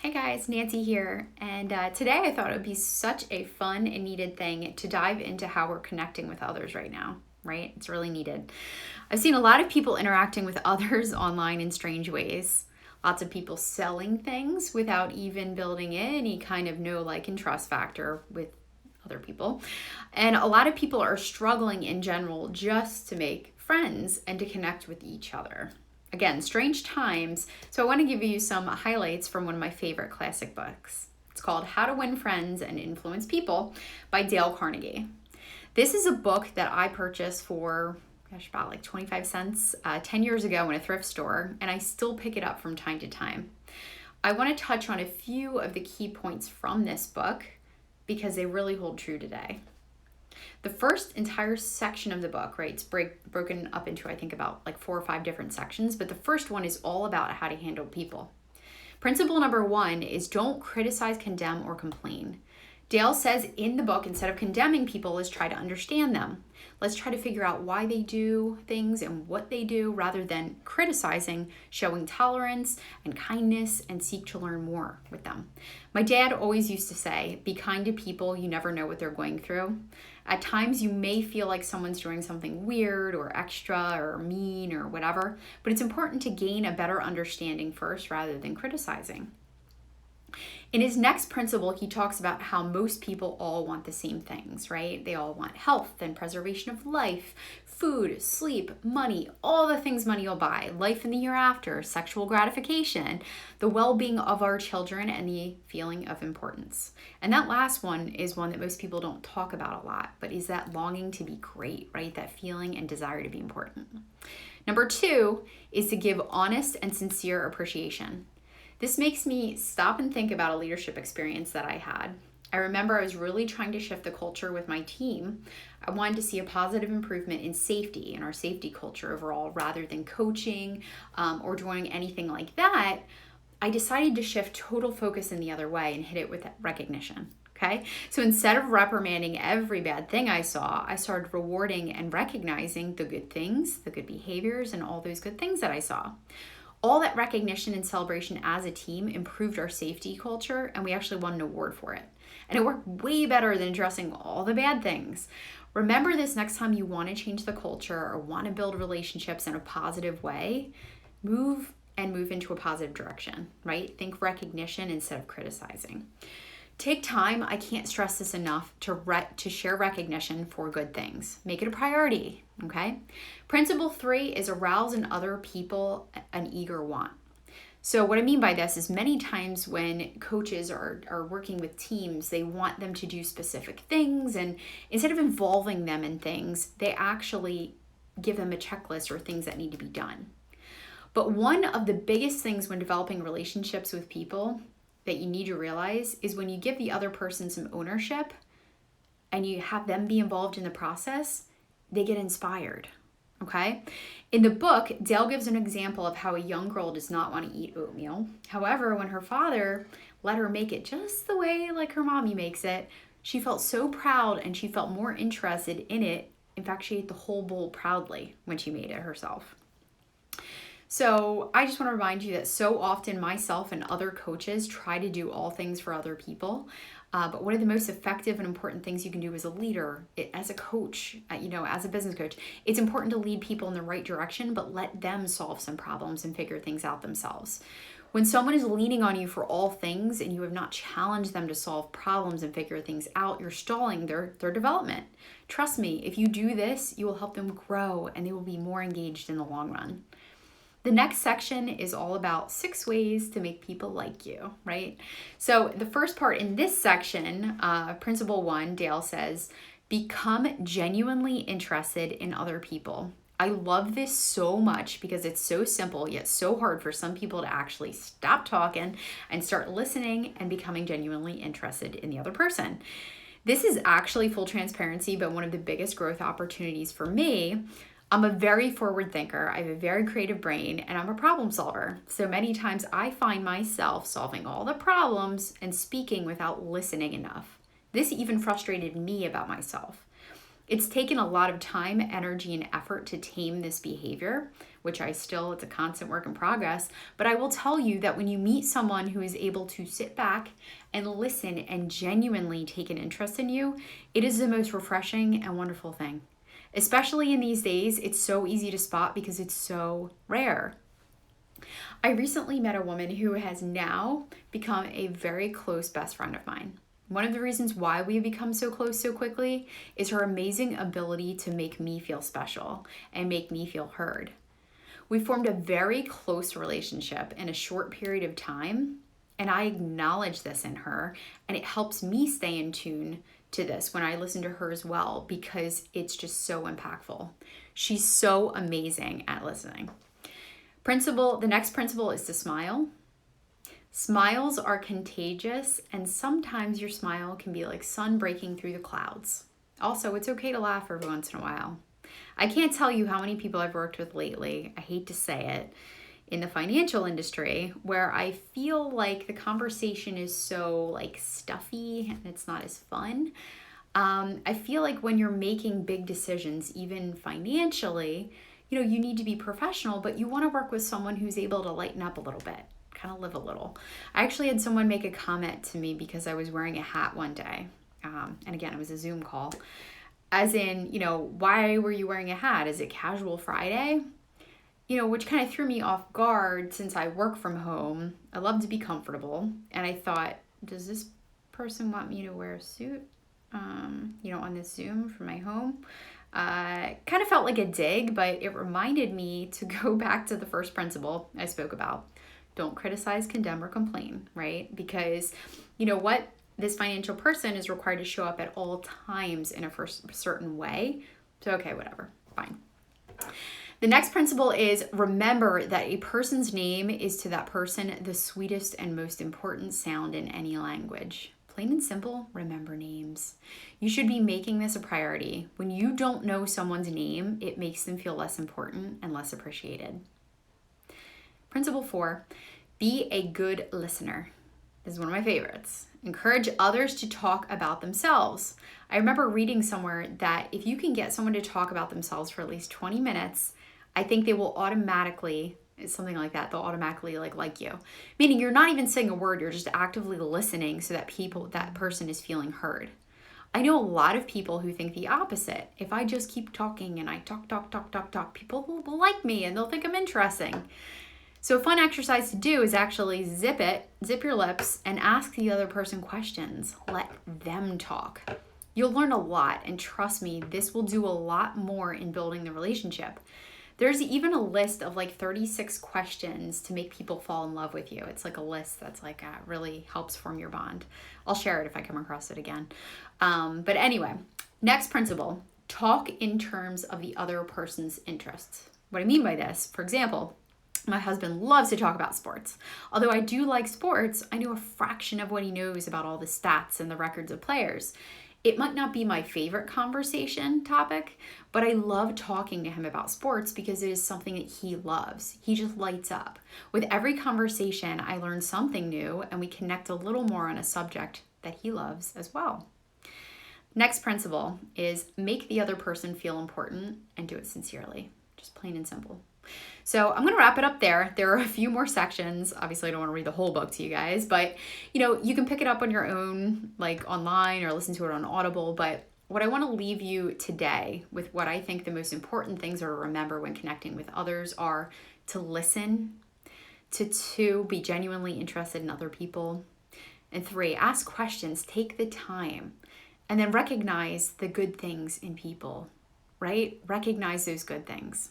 Hey guys, Nancy here, and today I thought it would be such a fun and needed thing to dive into how we're connecting with others right now, right? It's really needed. I've seen a lot of people interacting with others online in strange ways. Lots of people selling things without even building in any kind of know, like, and trust factor with other people. And a lot of people are struggling in general just to make friends and to connect with each other. Again, strange times. So I want to give you some highlights from one of my favorite classic books. It's called How to Win Friends and Influence People by Dale Carnegie. This is a book that I purchased for, about like 25 cents 10 years ago in a thrift store, and I still pick it up from time to time. I want to touch on a few of the key points from this book because they really hold true today. The first entire section of the book, right, it's broken up into, I think, about like 4 or 5 different sections, but the first one is all about how to handle people. Principle number 1 is don't criticize, condemn, or complain. Dale says in the book, instead of condemning people, let's try to understand them. Let's try to figure out why they do things and what they do rather than criticizing, showing tolerance and kindness, and seek to learn more with them. My dad always used to say, be kind to people, you never know what they're going through. At times you may feel like someone's doing something weird or extra or mean or whatever, but it's important to gain a better understanding first rather than criticizing. In his next principle, he talks about how most people all want the same things, right? They all want health and preservation of life, food, sleep, money, all the things money will buy, life in the year after, sexual gratification, the well-being of our children, and the feeling of importance. And that last one is one that most people don't talk about a lot, but is that longing to be great, right? That feeling and desire to be important. Number 2 is to give honest and sincere appreciation. This makes me stop and think about a leadership experience that I had. I remember I was really trying to shift the culture with my team. I wanted to see a positive improvement in safety and our safety culture overall rather than coaching or doing anything like that. I decided to shift total focus in the other way and hit it with recognition. Okay, so instead of reprimanding every bad thing I saw, I started rewarding and recognizing the good things, the good behaviors, and all those good things that I saw. All that recognition and celebration as a team improved our safety culture, and we actually won an award for it. And it worked way better than addressing all the bad things. Remember this next time you want to change the culture or want to build relationships in a positive way, move into a positive direction, right? Think recognition instead of criticizing. Take time, I can't stress this enough, to share recognition for good things. Make it a priority, okay? Principle 3 is arouse in other people an eager want. So what I mean by this is many times when coaches are working with teams, they want them to do specific things, and instead of involving them in things, they actually give them a checklist or things that need to be done. But one of the biggest things when developing relationships with people that you need to realize is when you give the other person some ownership and you have them be involved in the process, they get inspired, okay? In the book, Dale gives an example of how a young girl does not want to eat oatmeal. However, when her father let her make it just the way like her mommy makes it, she felt so proud and she felt more interested in it. In fact, she ate the whole bowl proudly when she made it herself. So I just want to remind you that so often myself and other coaches try to do all things for other people. But one of the most effective and important things you can do as a leader, as a coach, as a business coach, it's important to lead people in the right direction, but let them solve some problems and figure things out themselves. When someone is leaning on you for all things and you have not challenged them to solve problems and figure things out, you're stalling their development. Trust me, if you do this, you will help them grow and they will be more engaged in the long run. The next section is all about 6 ways to make people like you, right? So the first part in this section, Principle 1, Dale says, become genuinely interested in other people. I love this so much because it's so simple yet so hard for some people to actually stop talking and start listening and becoming genuinely interested in the other person. This is actually, full transparency, but one of the biggest growth opportunities for me. I'm a very forward thinker, I have a very creative brain, and I'm a problem solver. So many times I find myself solving all the problems and speaking without listening enough. This even frustrated me about myself. It's taken a lot of time, energy, and effort to tame this behavior, which it's a constant work in progress. But I will tell you that when you meet someone who is able to sit back and listen and genuinely take an interest in you, it is the most refreshing and wonderful thing. Especially in these days, it's so easy to spot because it's so rare. I recently met a woman who has now become a very close best friend of mine. One of the reasons why we have become so close so quickly is her amazing ability to make me feel special and make me feel heard. We formed a very close relationship in a short period of time, and I acknowledge this in her, and it helps me stay in tune to this when I listen to her as well, because it's just so impactful. She's so amazing at listening. The next principle is to smile. Smiles are contagious, and sometimes your smile can be like sun breaking through the clouds. Also, it's okay to laugh every once in a while. I can't tell you how many people I've worked with lately, I hate to say it, in the financial industry, where I feel like the conversation is so like stuffy and it's not as fun. I feel like when you're making big decisions, even financially, you need to be professional, but you want to work with someone who's able to lighten up a little bit, kind of live a little. I actually had someone make a comment to me because I was wearing a hat one day. And again, it was a Zoom call. As in, why were you wearing a hat? Is it casual Friday? Which kind of threw me off guard since I work from home. I love to be comfortable. And I thought, does this person want me to wear a suit, on this Zoom from my home? Kind of felt like a dig, but it reminded me to go back to the first principle I spoke about. Don't criticize, condemn, or complain, right? Because what? This financial person is required to show up at all times in a certain way. So, okay, whatever, fine. The next principle is remember that a person's name is to that person the sweetest and most important sound in any language. Plain and simple, remember names. You should be making this a priority. When you don't know someone's name, it makes them feel less important and less appreciated. Principle 4, be a good listener. This is one of my favorites. Encourage others to talk about themselves. I remember reading somewhere that if you can get someone to talk about themselves for at least 20 minutes, I think they will automatically, it's something like that, they'll automatically like you. Meaning you're not even saying a word, you're just actively listening so that person is feeling heard. I know a lot of people who think the opposite. If I just keep talking and I talk, people will like me and they'll think I'm interesting. So a fun exercise to do is actually zip your lips, and ask the other person questions. Let them talk. You'll learn a lot, and trust me, this will do a lot more in building the relationship. There's even a list of 36 questions to make people fall in love with you. It's like a list that's really helps form your bond. I'll share it if I come across it again. But anyway, next principle, talk in terms of the other person's interests. What I mean by this, for example, my husband loves to talk about sports. Although I do like sports, I know a fraction of what he knows about all the stats and the records of players. It might not be my favorite conversation topic, but I love talking to him about sports because it is something that he loves. He just lights up. With every conversation, I learn something new and we connect a little more on a subject that he loves as well. Next principle is make the other person feel important and do it sincerely. Just plain and simple. So I'm going to wrap it up there. There are a few more sections. Obviously, I don't want to read the whole book to you guys, but you can pick it up on your own, online, or listen to it on Audible. But what I want to leave you today with, what I think the most important things are to remember when connecting with others, are to listen, to 2, be genuinely interested in other people, and 3, ask questions, take the time, and then recognize the good things in people, right? Recognize those good things.